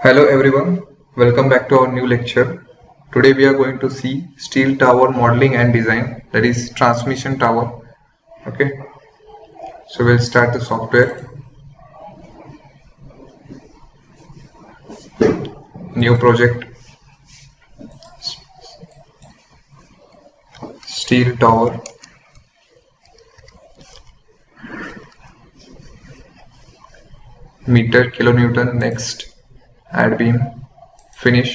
Hello everyone, welcome back to our new lecture. Today we are going to see steel tower modeling and design, that is transmission tower. Okay, so we'll start the software. New project, steel tower. Meter kilonewton, next, add beam, finish.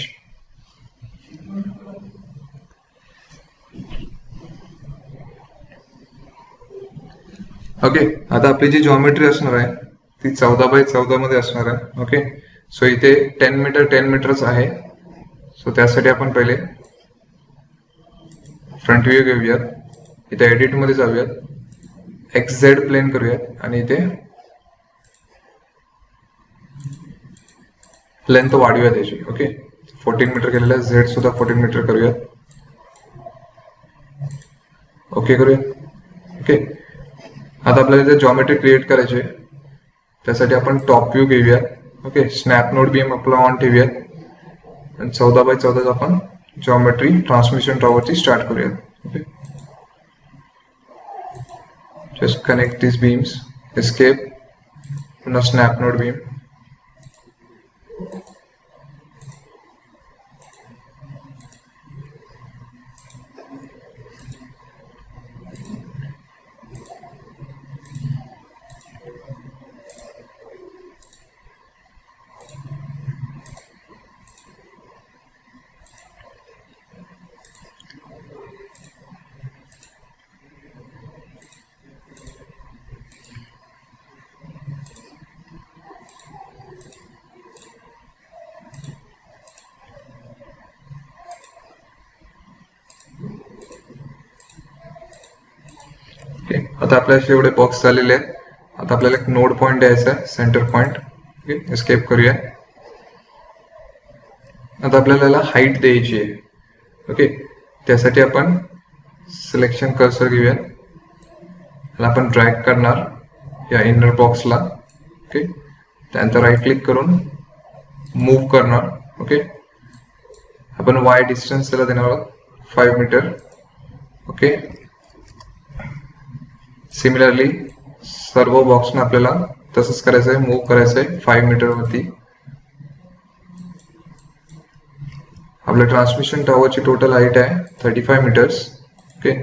Okay, आता आपली जी geometry असणार आहे ती 14x14 मध्ये असणार आहे. Okay, सो इथे 10 metre 10 मीटरच आहे. सो त्यासाठी आपण पहिले फ्रंट व्ह्यू घेऊयात. इथे एडिट मध्ये जाऊयात, XZ प्लेन करूयात आणि इथे लेंथ वाढवूयात याची. ओके, 14 मीटर केलेलं आहे, Z सुद्धा 14 मीटर करूयात. ओके करूयात. ओके, आता आपल्याला इथे जॉमेट्री क्रिएट करायची आहे, त्यासाठी आपण टॉप व्ह्यू घेऊयात. ओके, स्नॅप नोड बीम आपला ऑन ठेवूयात आणि 14x14 आपण जॉमेट्री ट्रान्समिशन टॉवरची स्टार्ट करूयात. Okay, just connect this beams, escape, पुन्हा स्नॅप नोड बीम. आता आपल्याला एवढे बॉक्स झालेले आहेत. आता आपल्याला एक नोड पॉइंट द्यायचा आहे, सेंटर पॉइंट. ओके, एस्केप करूया. आता आपल्याला हाईट द्यायची आहे. ओके, त्यासाठी आपण सिलेक्शन कर्सर घेऊया, आपण ड्रॅग करणार या इनर बॉक्सला. ओके, त्यानंतर राईट क्लिक करून मूव्ह करणार. ओके, आपण वाय डिस्टन्स त्याला देणार आहोत 5 मीटर. ओके, सिमिलरली सर्व बॉक्सना आपल्याला तसंच करायचं आहे, मूव्ह करायचं आहे 5 मीटर वरती. आपल्या ट्रान्समिशन टॉवरची टोटल हाईट आहे 35 metres. Okay,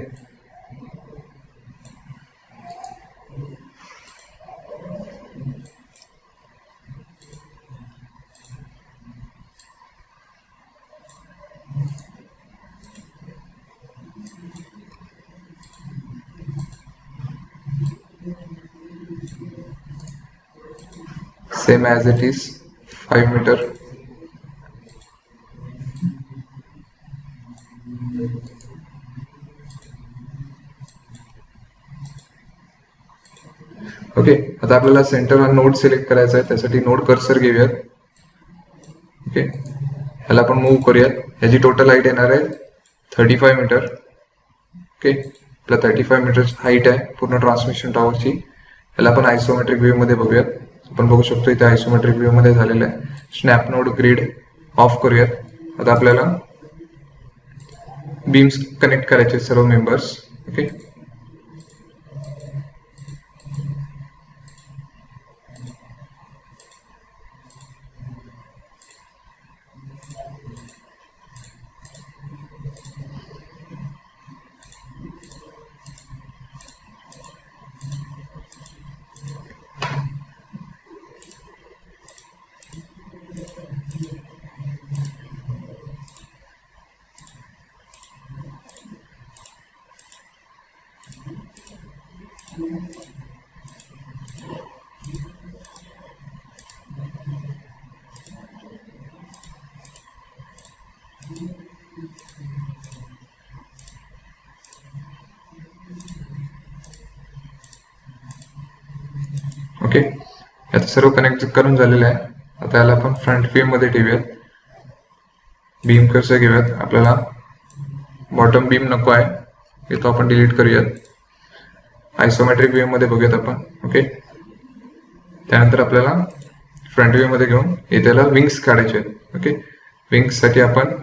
same as it is 5 meter. Okay, आता आपल्याला सेंटर हा नोड सिलेक्ट करायचा आहे, त्यासाठी नोड कर्सर घेऊयात. ओके, ह्याला आपण मूव्ह करूयात. ह्याची टोटल हाईट येणार आहे 35 मीटर. ओके, आपला 35 मीटर हाईट आहे पूर्ण ट्रान्समिशन टॉवरची. ह्याला आपण आयसोमेट्रिक व्ह्यू मध्ये बघूयात. आपण बघू शकतो इथे आयसोमेट्रिक व्ह्यू मध्ये झालेलं आहे. स्नॅप नोड ग्रिड ऑफ करूयात. आता आपल्याला बीम्स कनेक्ट करायचे सर्व मेंबर्स. ओके, ओके, आता सर्व कनेक्ट करून झालेलं आहे. आता याला आपण फ्रंट व्ह्यू मध्ये ठेवूयात. बीम कर्सर घेऊयात. आपल्याला बॉटम बीम नको आहे, हे तो आपण डिलीट करूयात. आयसोमेट्रिक व्ह्यू मध्ये बघूयात आपण. ओके, त्यानंतर आपल्याला फ्रंट व्ह्यू मध्ये घेऊन हे त्याला विंग्स काढायचे आहेत. ओके, विंग्स साठी आपण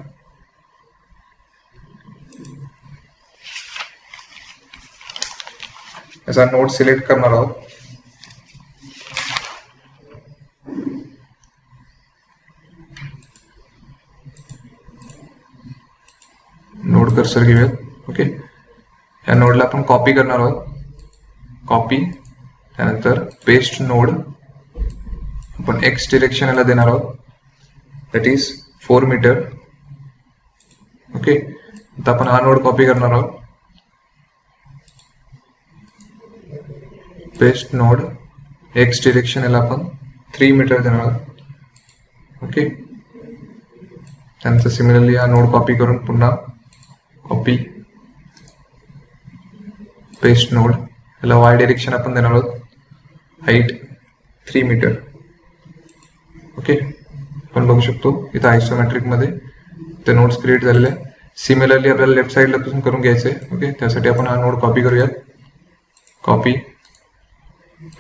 असा नोड सिलेक्ट करणार आहोत. नोड कर्सर घेऊयात. ओके, या नोडला आपण कॉपी करणार आहोत. कॉपी, त्यानंतर पेस्ट नोड आपण एक्स डिरेक्शन याला देणार आहोत, दॅट इज 4 मीटर. ओके, आता आपण हा नोड कॉपी करणार आहोत. पेस्ट नोड एक्स डिरेक्शन याला आपण 3 मीटर देणार आहोत. ओके, त्यानंतर सिमिलरली हा नोड कॉपी करून पुन्हा कॉपी पेस्ट नोड याला वाय डिरेक्शन आपण देणार आहोत, हाईट 3 मीटर. ओके, आपण बघू शकतो इथं आयसोमेट्रिक मध्ये ते नोड्स क्रिएट झालेले आहे. सिमिलरली आपल्याला लेफ्ट साइडला पासून करून घ्यायचे. ओके, त्यासाठी आपण हा नोड कॉपी करूया. कॉपी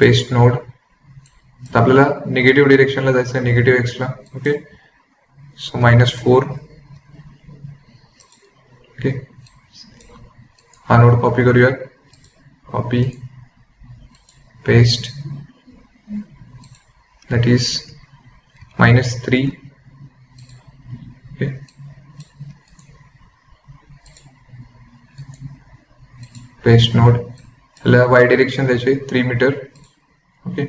पेस्ट नोड, तर आपल्याला निगेटिव्ह डिरेक्शनला जायचं आहे, निगेटिव्ह एक्सला. ओके, सो -4. ओके, हा नोड कॉपी करूया. Copy paste, that is -3. Okay, paste node याला वाय डिरेक्शन द्यायचे 3 मीटर. ओके,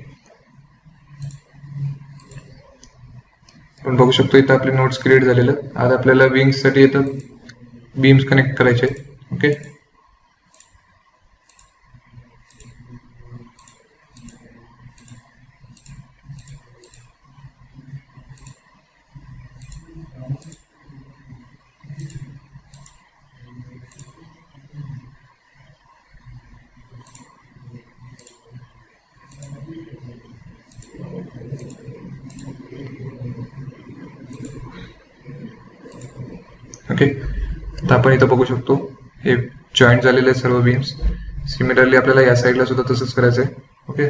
आपण बघू शकतो इथं आपले नोड्स क्रिएट झालेले आहेत. आज आपल्याला विंग्स साठी इथं बीम्स कनेक्ट करायचे. ओके, ओके, आता आपण इथं बघू शकतो हे जॉईंट झालेले सर्व बीम्स. सिमिलरली आपल्याला या साईडला सुद्धा तसंच करायचं आहे. ओके,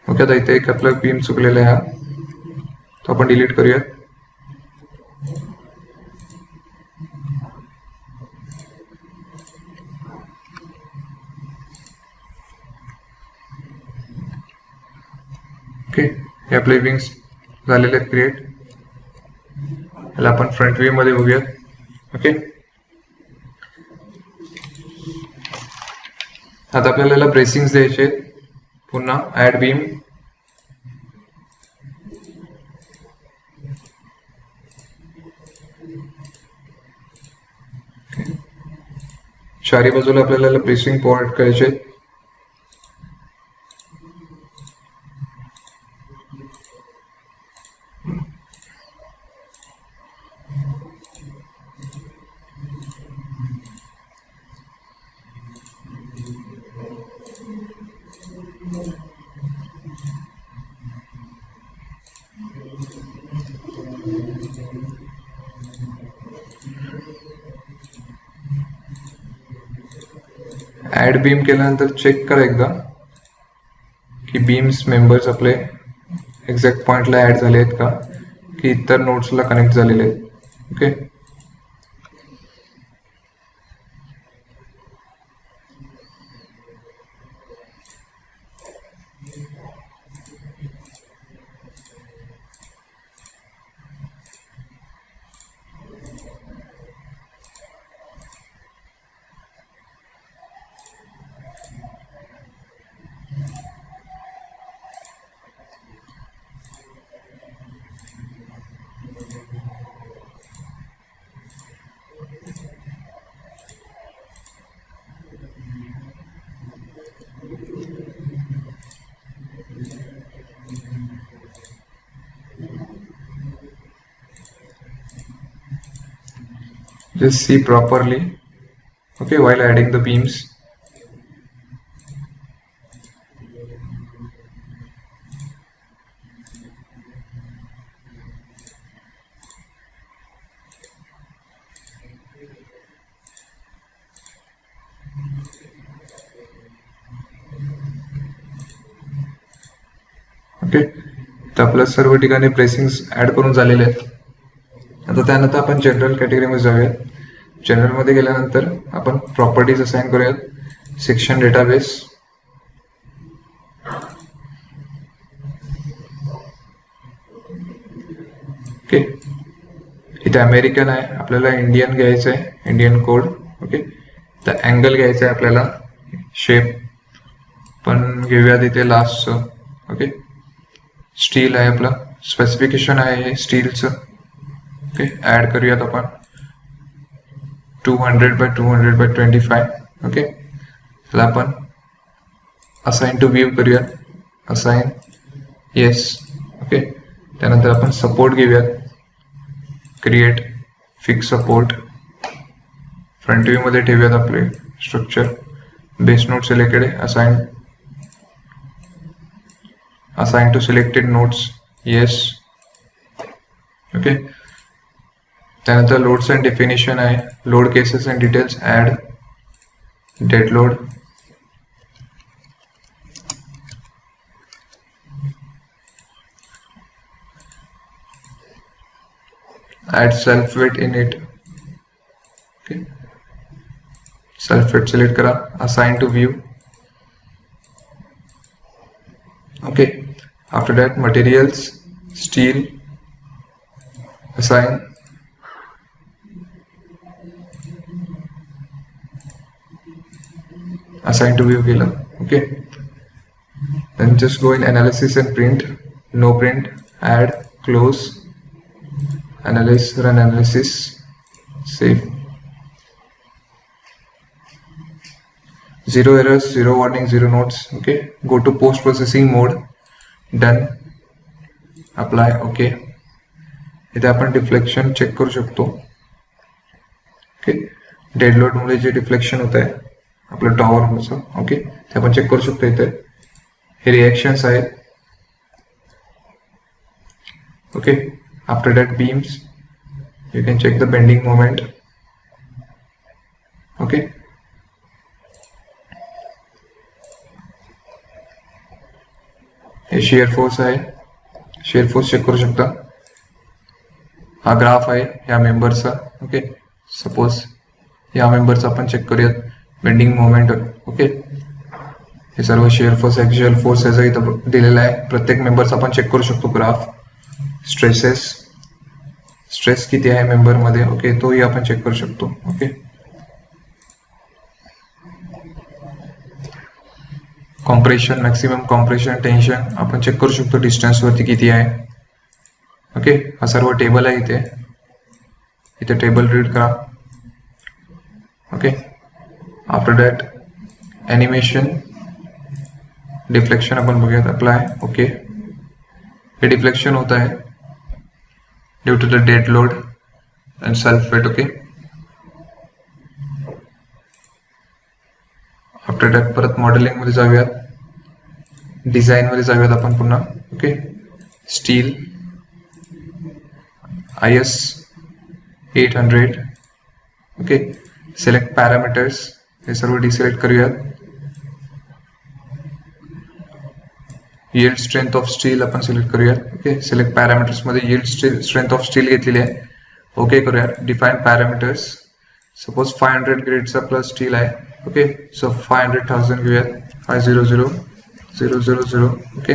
ओके, आता इथे एक आपला बीम चुकलेला आहे, तो आपण डिलीट करूया. ओके, हे आपले विंग्स झालेले आहेत क्रिएट. याला आपण फ्रंट व्ह्यू मध्ये बघूयात. ओके, आता आपल्याला याला ब्रेसिंग्स द्यायचे. पुन्हा ऍड बीम, चारी बाजूला आपल्याला ब्रेसिंग प्रोव्हाइड करायचे. ऍड बीम केल्यानंतर चेक करा एकदा की बीम्स मेंबर्स आपले एक्झॅक्ट पॉइंटला ऍड झाले आहेत का, की इतर नोड्सला कनेक्ट झालेले आहेत. Okay, just see properly, okay, while adding the beams. Okay, तर आपल्या सर्व ठिकाणी ब्रेसिंग्स ऍड करून झालेले आहेत. आता त्यानंतर आपण जनरल कॅटेगरीमध्ये जाऊयात. जनरल मध्ये गेल्यानंतर आपण प्रॉपर्टीज असाइन करूयात. सेक्शन डेटाबेस, ओके, इथे अमेरिकन आहे, आपल्याला इंडियन घ्यायचं आहे, इंडियन कोड. ओके, तर अँगल घ्यायचा आहे आपल्याला, शेप पण घेऊयात इथे लास्टचं. ओके, स्टील आहे आपलं, स्पेसिफिकेशन आहे स्टीलचं. ओके, ऍड करूयात आपण 200x200x25. ओके, त्याला आपण असाइन टू व्ह्यू करूयात, असाइन येस. ओके, त्यानंतर आपण सपोर्ट घेऊयात, create fix support. Front view मध्ये ठेवूयात आपले स्ट्रक्चर. बेस नोड सिलेक्टेड आहे, assign to selected nodes, yes. Okay, त्यानंतर लोड्स अँड डेफिनेशन आहे, load cases and details, add dead load, add self weight in it. Okay, self weight select करा, assign to view. Okay, after that materials, steel, assign, to view केला. Okay, then just go in analysis and print, no print, add, close, analyze, run analysis, save. Zero errors, zero warning, zero notes. Okay, go to post processing mode, done, apply. Okay, इथे आपण deflection check करू शकतो. Okay, dead load मुळे जे deflection होत आहे आपलं tower वरचं, okay, ते आपण चेक करू शकतो. इथे हे रिएक्शन्स आहेत. Okay, after that beams you can check the bending moment. Okay, हे शेअर फोर्स आहे, शेअर फोर्स चेक करू शकता. हा ग्राफ आहे या मेंबरचा. ओके, सपोज या मेंबरचा आपण चेक करूयात, बेंडिंग मोमेंट. ओके, हे सर्व शेअर फोर्स, ऍक्च्युअल फोर्स याचा इथं दिलेला आहे. प्रत्येक मेंबरचा आपण चेक करू शकतो ग्राफ. स्ट्रेसेस, स्ट्रेस किती आहे मेंबर मध्ये, ओके, तोही आपण चेक करू शकतो. Okay, compression, maximum compression, tension आपण चेक करू शकतो, डिस्टन्स वरती किती आहे. ओके, हा सर्व टेबल आहे इथे. इथे टेबल रीड करा. Okay, after that animation, deflection आपण बघूयात, अप्लाय. ओके, हे डिफ्लेक्शन होत आहे due to the dead load and self weight. Okay, after that परत मॉडेलिंग मध्ये जाऊयात, डिझाईन मध्ये जाऊयात आपण पुन्हा. Okay, steel, IS 800. Okay, select parameters, हे सर्व डिसिलेक्ट करूयात. यील्ड स्ट्रेंथ ऑफ स्टील आपण सिलेक्ट करूयात. ओके, सिलेक्ट पॅरामीटर्स मध्ये यील्ड स्ट्रेंथ ऑफ स्टील घेतलेली आहे. ओके करूयात. डिफाईन पॅरामीटर्स, सपोज 500 ग्रेडचा प्लस स्टील आहे. ओके, सो 500,000 घेऊयात. 500,000. Okay,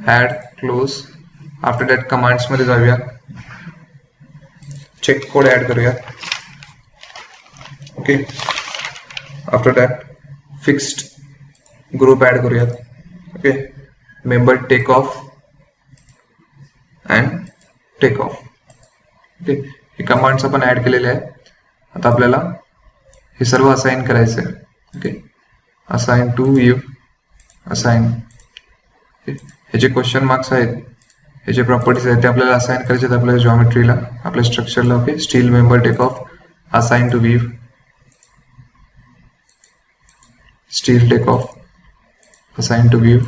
add, close. After that commands मध्ये जाऊया, चेक कोड ऍड करूया. Okay, after that fixed group add करूयात. Okay, member take off and take off. Okay, हे commands आपण add केलेले आहेत. आता आपल्याला हे सर्व असाइन करायचं आहे. Okay, assign to view, assign. हे जे क्वेश्चन मार्क्स आहेत, हे जे प्रॉपर्टीज आहेत ते आपल्याला असाइन करायचे आहेत आपल्या जॉमेट्रीला, आपल्या स्ट्रक्चरला. Okay, steel member take off, assign to weave, steel takeoff, assign to weave.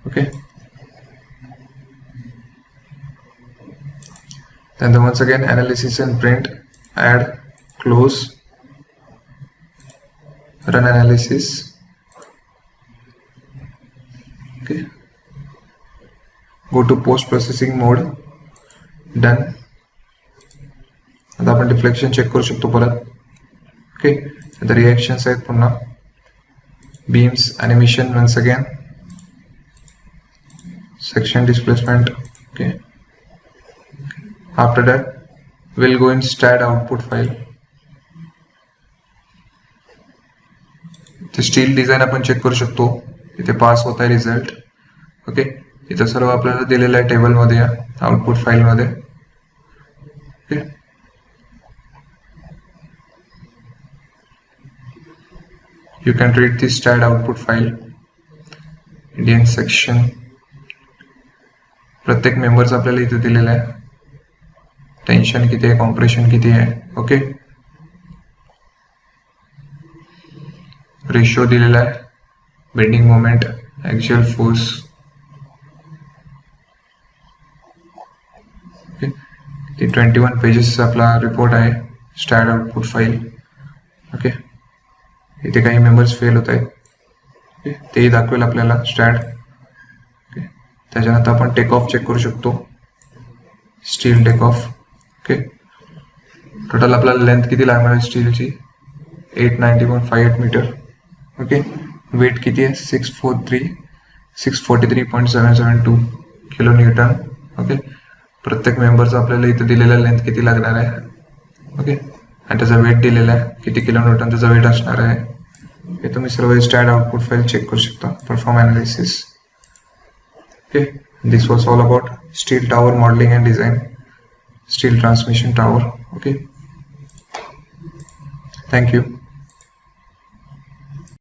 Okay, then once again analysis and print, add, close, run analysis. Okay, go to post processing mode, done. आता आपण deflection check करू शकतो परत. Okay, आता reactions आहेत पुन्हा, beams animation once again, section displacement. Okay, after that we'll go in stat output file. ते steel design आपण चेक करू शकतो, इथे पास होत आहे रिझल्ट. ओके, इथं सर्व आपल्याला दिलेलं आहे टेबल मध्ये, आउटपुट फाईल मध्ये. Okay, you can read the stat output file, Indian section. प्रत्येक मेंबर्स आपल्याला इथे दिलेला आहे, टेन्शन किती आहे, कॉम्प्रेशन किती आहे. ओके, रेशियो दिलेला आहे, bending moment, axial force. Okay, 21 pages आपला रिपोर्ट आहे, स्टॅट आउटपुट फाईल. ओके, इथे काही मेंबर्स फेल होत आहेत, तेही दाखवेल आपल्याला स्टॅट. त्याच्यानंतर आपण टेक ऑफ चेक करू शकतो, steel take off. Okay, total आपल्याला लेंथ किती लागणार आहे स्टीलची, 890.58 मीटर. ओके, वेट किती आहे, 643.772 किलो न्यूटन. ओके, प्रत्येक मेंबरचा आपल्याला इथे दिलेला लेंथ किती लागणार आहे. ओके, आणि त्याचा वेट दिलेला आहे, किती किलो न्यूटन त्याचा वेट असणार आहे. हे तुम्ही सर्व स्टॅट आउटपुट फाईल चेक करू शकता. Perform analysis. Okay, this was all about steel tower modeling and design, steel transmission tower. Okay, thank you.